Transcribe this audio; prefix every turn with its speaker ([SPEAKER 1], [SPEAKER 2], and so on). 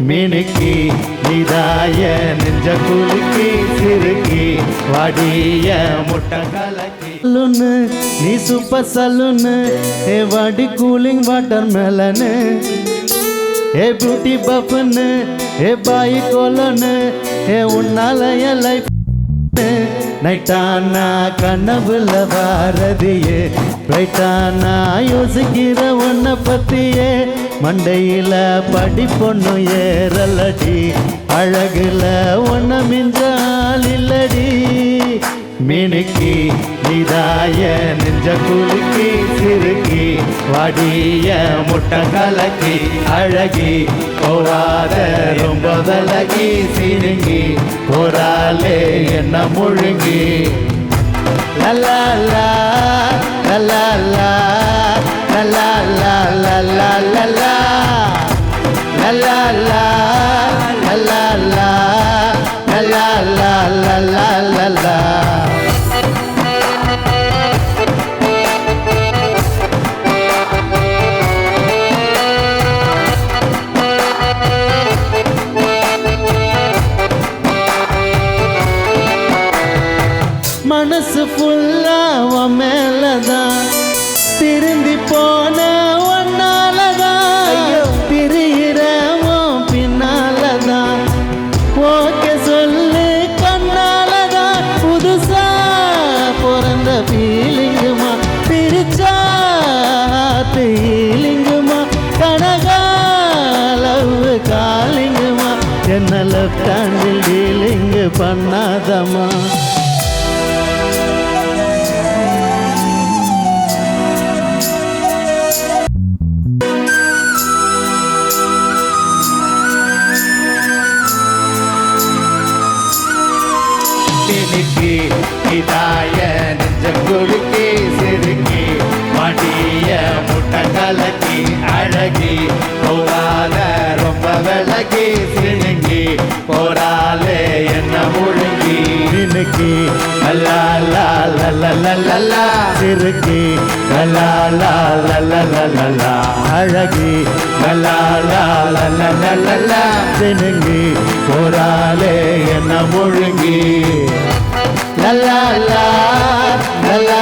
[SPEAKER 1] மினுக்கி நிதாய நெஞ்ச குலுக்கி சிறுக்கி வாடிய முட்டை கலக்கி சலூனு நீ சூப்பர் சலூனு ஏ வாடி கூலிங் வாட்டர் மெலனு ஏ பியூட்டி பஃப்னு ஏ பாய் கோலனு ஏ உன்னால என் லைஃப் நைட்டானா கனவுல வாரதியே ரைட்டானா யோசிக்கிற உன்னை பத்தியே மண்டையில படி பொண்ணு ஏறலடி அழகுல ஒன்ன மிஞ்சால் இல்லடி மினுக்கி நிதாய நெஞ்ச குலுக்கி சிறுக்கி வாடிய முட்டை கலக்கி அழகி போவாத ரொம்ப விலகி சிறுங்கி போராலே என்ன முழுங்கி லலா லா லலா லா லலா லா லலா லலா லலா லா லலா லா லலா லா லலா லலா மனசு ஃபுல்லா உன் மேலதான் திருந்தி போன ஒன்னாலதான் பிரியிறவும் பின்னாலதான் ஓகே சொல்லு கண்ணாலதான் புதுசா பிறந்த ஃபீலிங்குமா பிரிச்சா ஃபீலிங்குமா கனகாலவு காலிங்குமா என்ன லெஃப்ட் ஹேண்டில் டீலிங்கு பண்ணாதம்மா மினுக்கி நிதாய நெஞ்ச குலுக்கி சிறுக்கி மடிய முட்டை கலக்கி அழகி போகாத ரொம்ப விலகி சிணுங்கி போராலே என்ன முழுங்கி மினுக்கி லலா லா லலா லலா சிறுக்கி லலா லா லலா லலா அழகி லலா லா லலா லலா சிணுங்கி போராலே என்ன முழுங்கி லலா லா லலா